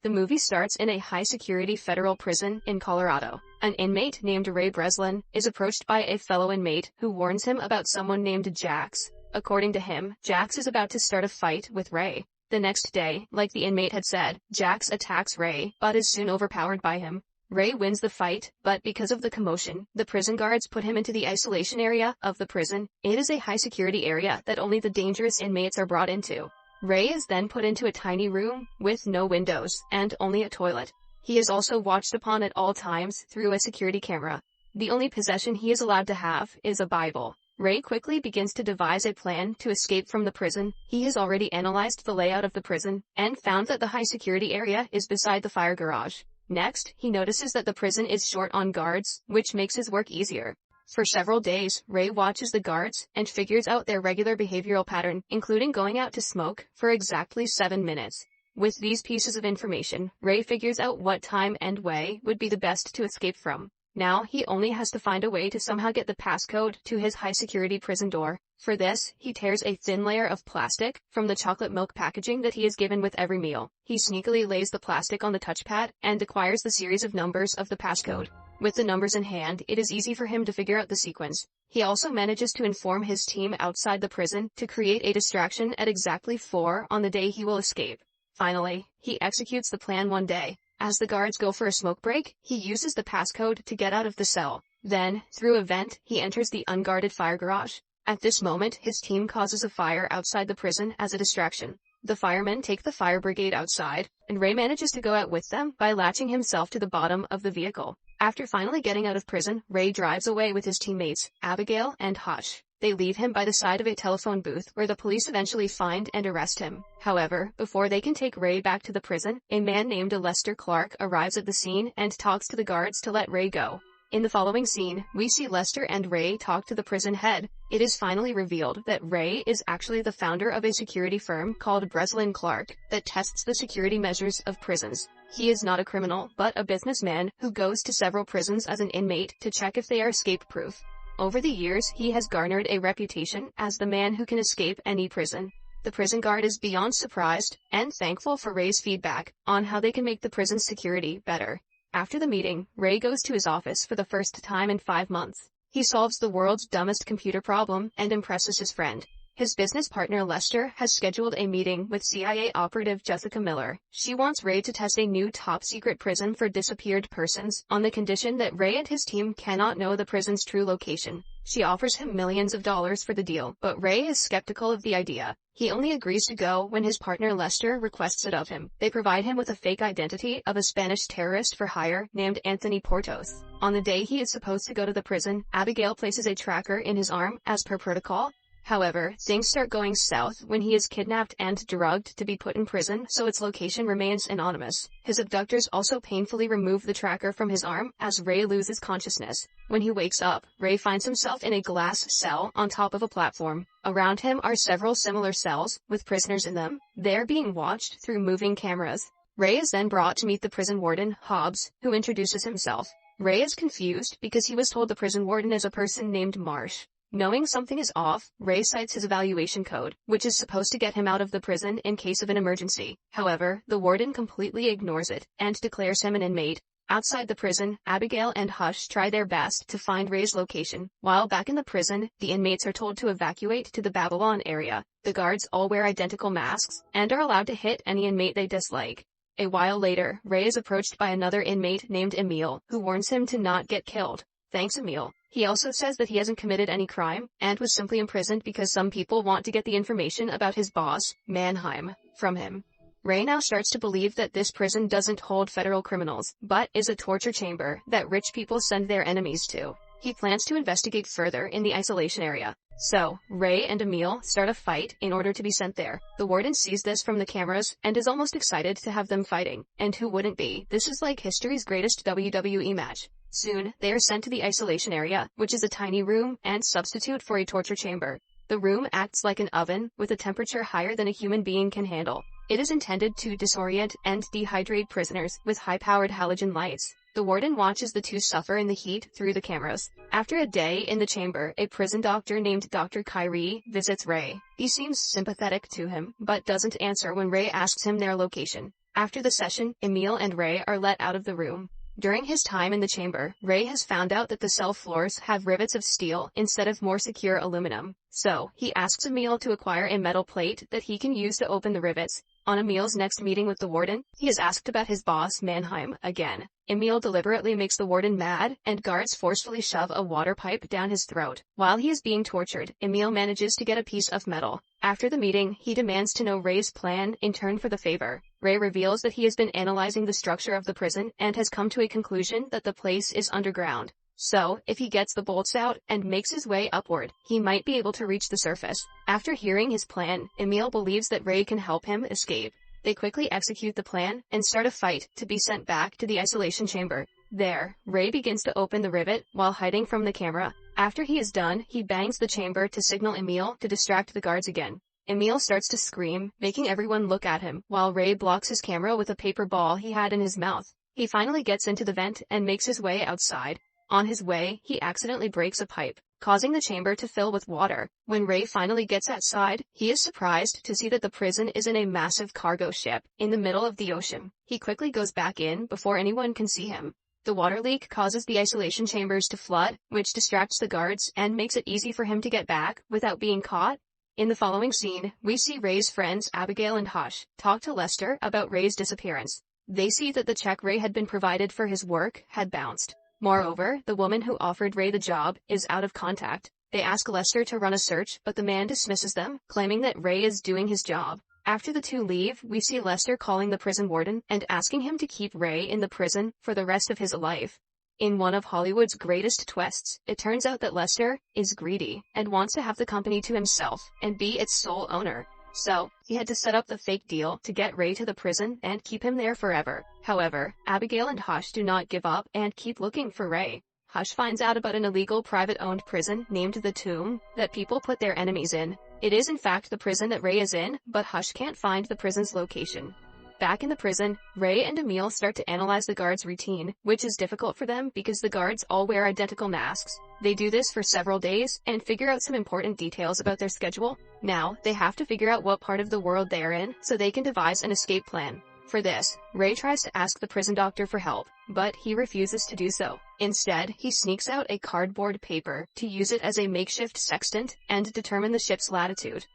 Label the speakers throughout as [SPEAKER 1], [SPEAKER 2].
[SPEAKER 1] The movie starts in a high-security federal prison in Colorado. An inmate named Ray Breslin is approached by a fellow inmate who warns him about someone named Jax. According to him, Jax is about to start a fight with Ray. The next day, like the inmate had said, Jax attacks Ray, but is soon overpowered by him. Ray wins the fight, but because of the commotion, the prison guards put him into the isolation area of the prison. It is a high-security area that only the dangerous inmates are brought into. Ray is then put into a tiny room with no windows and only a toilet. He is also watched upon at all times through a security camera. The only possession he is allowed to have is a Bible. Ray quickly begins to devise a plan to escape from the prison. He has already analyzed the layout of the prison and found that the high security area is beside the fire garage. Next, he notices that the prison is short on guards, which makes his work easier. For several days, Ray watches the guards and figures out their regular behavioral pattern, including going out to smoke for exactly 7 minutes. With these pieces of information, Ray figures out what time and way would be the best to escape from. Now he only has to find a way to somehow get the passcode to his high-security prison door. For this, he tears a thin layer of plastic from the chocolate milk packaging that he is given with every meal. He sneakily lays the plastic on the touchpad and acquires the series of numbers of the passcode. With the numbers in hand, it is easy for him to figure out the sequence. He also manages to inform his team outside the prison to create a distraction at exactly 4 on the day he will escape. Finally, he executes the plan one day. As the guards go for a smoke break, he uses the passcode to get out of the cell. Then, through a vent, he enters the unguarded fire garage. At this moment, his team causes a fire outside the prison as a distraction. The firemen take the fire brigade outside, and Ray manages to go out with them by latching himself to the bottom of the vehicle. After finally getting out of prison, Ray drives away with his teammates, Abigail and Hush. They leave him by the side of a telephone booth where the police eventually find and arrest him. However, before they can take Ray back to the prison, a man named Lester Clark arrives at the scene and talks to the guards to let Ray go. In the following scene, we see Lester and Ray talk to the prison head. It is finally revealed that Ray is actually the founder of a security firm called Breslin Clark that tests the security measures of prisons. He is not a criminal, but a businessman who goes to several prisons as an inmate to check if they are escape-proof. Over the years, he has garnered a reputation as the man who can escape any prison. The prison guard is beyond surprised and thankful for Ray's feedback on how they can make the prison's security better. After the meeting, Ray goes to his office for the first time in 5 months. He solves the world's dumbest computer problem and impresses his friend. His business partner Lester has scheduled a meeting with CIA operative Jessica Miller. She wants Ray to test a new top-secret prison for disappeared persons on the condition that Ray and his team cannot know the prison's true location. She offers him millions of dollars for the deal, but Ray is skeptical of the idea. He only agrees to go when his partner Lester requests it of him. They provide him with a fake identity of a Spanish terrorist for hire named Anthony Portos. On the day he is supposed to go to the prison, Abigail places a tracker in his arm as per protocol. However, things start going south when he is kidnapped and drugged to be put in prison, so its location remains anonymous. His abductors also painfully remove the tracker from his arm as Ray loses consciousness. When he wakes up, Ray finds himself in a glass cell on top of a platform. Around him are several similar cells, with prisoners in them. They are being watched through moving cameras. Ray is then brought to meet the prison warden, Hobbs, who introduces himself. Ray is confused because he was told the prison warden is a person named Marsh. Knowing something is off, Ray cites his evaluation code, which is supposed to get him out of the prison in case of an emergency. However, the warden completely ignores it and declares him an inmate. Outside the prison, Abigail and Hush try their best to find Ray's location. While back in the prison, the inmates are told to evacuate to the Babylon area. The guards all wear identical masks and are allowed to hit any inmate they dislike. A while later, Ray is approached by another inmate named Emil, who warns him to not get killed. Thanks, Emil. He also says that he hasn't committed any crime and was simply imprisoned because some people want to get the information about his boss, Mannheim, from him. Ray now starts to believe that this prison doesn't hold federal criminals, but is a torture chamber that rich people send their enemies to. He plans to investigate further in the isolation area. So, Ray and Emil start a fight in order to be sent there. The warden sees this from the cameras and is almost excited to have them fighting. And who wouldn't be? This is like history's greatest WWE match. Soon, they are sent to the isolation area, which is a tiny room and substitute for a torture chamber. The room acts like an oven, with a temperature higher than a human being can handle. It is intended to disorient and dehydrate prisoners with high-powered halogen lights. The warden watches the two suffer in the heat through the cameras. After a day in the chamber, a prison doctor named Dr. Kyrie visits Ray. He seems sympathetic to him, but doesn't answer when Ray asks him their location. After the session, Emil and Ray are let out of the room. During his time in the chamber, Ray has found out that the cell floors have rivets of steel instead of more secure aluminum. So, he asks Emil to acquire a metal plate that he can use to open the rivets. On Emil's next meeting with the warden, he is asked about his boss, Mannheim, again. Emil deliberately makes the warden mad, and guards forcefully shove a water pipe down his throat. While he is being tortured, Emil manages to get a piece of metal. After the meeting, he demands to know Ray's plan in turn for the favor. Ray reveals that he has been analyzing the structure of the prison and has come to a conclusion that the place is underground. So, if he gets the bolts out and makes his way upward, he might be able to reach the surface. After hearing his plan, Emil believes that Ray can help him escape. They quickly execute the plan and start a fight to be sent back to the isolation chamber. There, Ray begins to open the rivet while hiding from the camera. After he is done, he bangs the chamber to signal Emil to distract the guards again. Emil starts to scream, making everyone look at him, while Ray blocks his camera with a paper ball he had in his mouth. He finally gets into the vent and makes his way outside. On his way, he accidentally breaks a pipe, causing the chamber to fill with water. When Ray finally gets outside, he is surprised to see that the prison is in a massive cargo ship in the middle of the ocean. He quickly goes back in before anyone can see him. The water leak causes the isolation chambers to flood, which distracts the guards and makes it easy for him to get back without being caught. In the following scene, we see Ray's friends Abigail and Hush talk to Lester about Ray's disappearance. They see that the check Ray had been provided for his work had bounced. Moreover, the woman who offered Ray the job is out of contact. They ask Lester to run a search, but the man dismisses them, claiming that Ray is doing his job. After the two leave, we see Lester calling the prison warden and asking him to keep Ray in the prison for the rest of his life. In one of Hollywood's greatest twists, it turns out that Lester is greedy and wants to have the company to himself and be its sole owner. So, he had to set up the fake deal to get Ray to the prison and keep him there forever. However, Abigail and Hush do not give up and keep looking for Ray. Hush finds out about an illegal private-owned prison named The Tomb that people put their enemies in. It is in fact the prison that Ray is in, but Hush can't find the prison's location. Back in the prison, Ray and Emil start to analyze the guards' routine, which is difficult for them because the guards all wear identical masks. They do this for several days and figure out some important details about their schedule. Now, they have to figure out what part of the world they are in so they can devise an escape plan. For this, Ray tries to ask the prison doctor for help, but he refuses to do so. Instead, he sneaks out a cardboard paper to use it as a makeshift sextant and determine the ship's latitude.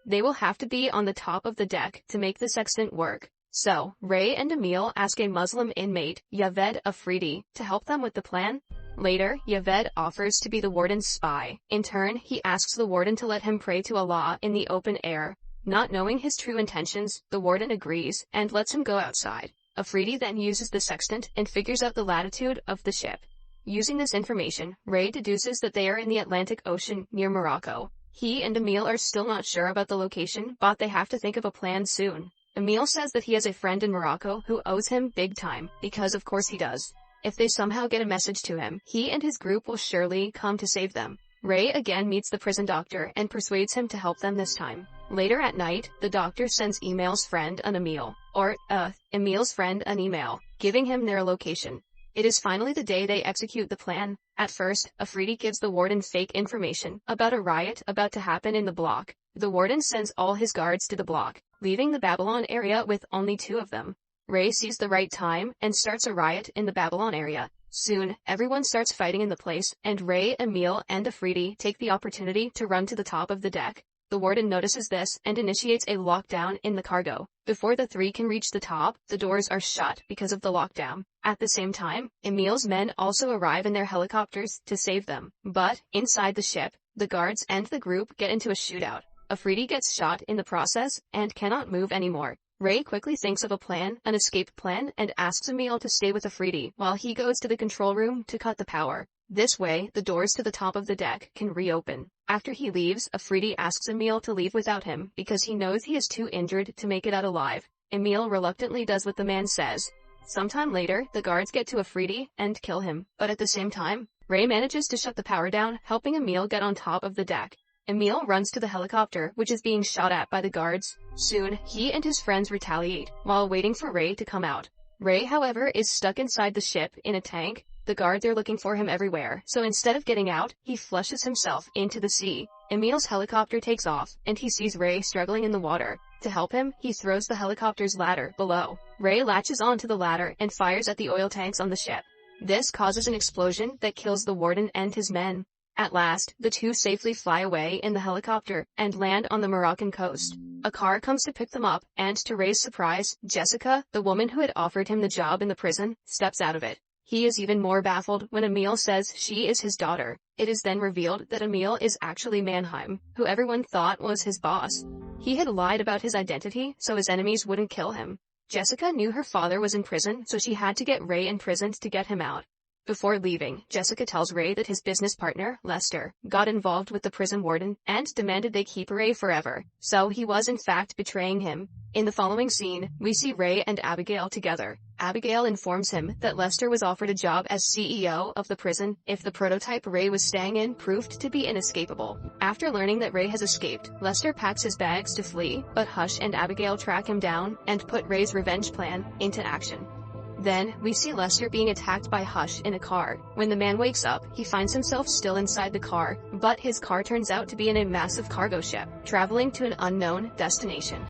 [SPEAKER 1] They will have to be on the top of the deck to make the sextant work. So, Ray and Emil ask a Muslim inmate, Yaved Afridi, to help them with the plan. Later, Yaved offers to be the warden's spy. In turn, he asks the warden to let him pray to Allah in the open air. Not knowing his true intentions, the warden agrees and lets him go outside. Afridi then uses the sextant and figures out the latitude of the ship. Using this information, Ray deduces that they are in the Atlantic Ocean near Morocco. He and Emil are still not sure about the location, but they have to think of a plan soon. Emil says that he has a friend in Morocco who owes him big time, because of course he does. If they somehow get a message to him, he and his group will surely come to save them. Ray again meets the prison doctor and persuades him to help them this time. Later at night, the doctor sends Emil's friend an email, giving him their location. It is finally the day they execute the plan. At first, Afridi gives the warden fake information about a riot about to happen in the block. The warden sends all his guards to the block, leaving the Babylon area with only 2 of them. Ray sees the right time and starts a riot in the Babylon area. Soon, everyone starts fighting in the place, and Ray, Emil, and Afridi take the opportunity to run to the top of the deck. The warden notices this and initiates a lockdown in the cargo. Before the 3 can reach the top, the doors are shut because of the lockdown. At the same time, Emil's men also arrive in their helicopters to save them. But, inside the ship, the guards and the group get into a shootout. Afridi gets shot in the process and cannot move anymore. Ray quickly thinks of a plan, an escape plan, and asks Emil to stay with Afridi while he goes to the control room to cut the power. This way, the doors to the top of the deck can reopen. After he leaves, Afridi asks Emil to leave without him because he knows he is too injured to make it out alive. Emil reluctantly does what the man says. Sometime later, the guards get to Afridi and kill him, but at the same time, Ray manages to shut the power down, helping Emil get on top of the deck. Emil runs to the helicopter, which is being shot at by the guards. Soon, he and his friends retaliate, while waiting for Ray to come out. Ray, however, is stuck inside the ship in a tank. The guards are looking for him everywhere, so instead of getting out, he flushes himself into the sea. Emil's helicopter takes off, and he sees Ray struggling in the water. To help him, he throws the helicopter's ladder below. Ray latches onto the ladder and fires at the oil tanks on the ship. This causes an explosion that kills the warden and his men. At last, the two safely fly away in the helicopter and land on the Moroccan coast. A car comes to pick them up, and to Ray's surprise, Jessica, the woman who had offered him the job in the prison, steps out of it. He is even more baffled when Emil says she is his daughter. It is then revealed that Emil is actually Mannheim, who everyone thought was his boss. He had lied about his identity so his enemies wouldn't kill him. Jessica knew her father was in prison, so she had to get Ray imprisoned to get him out. Before leaving, Jessica tells Ray that his business partner, Lester, got involved with the prison warden and demanded they keep Ray forever, so he was in fact betraying him. In the following scene, we see Ray and Abigail together. Abigail informs him that Lester was offered a job as CEO of the prison if the prototype Ray was staying in proved to be inescapable. After learning that Ray has escaped, Lester packs his bags to flee, but Hush and Abigail track him down and put Ray's revenge plan into action. Then, we see Lester being attacked by Hush in a car. When the man wakes up, he finds himself still inside the car, but his car turns out to be in a massive cargo ship, traveling to an unknown destination.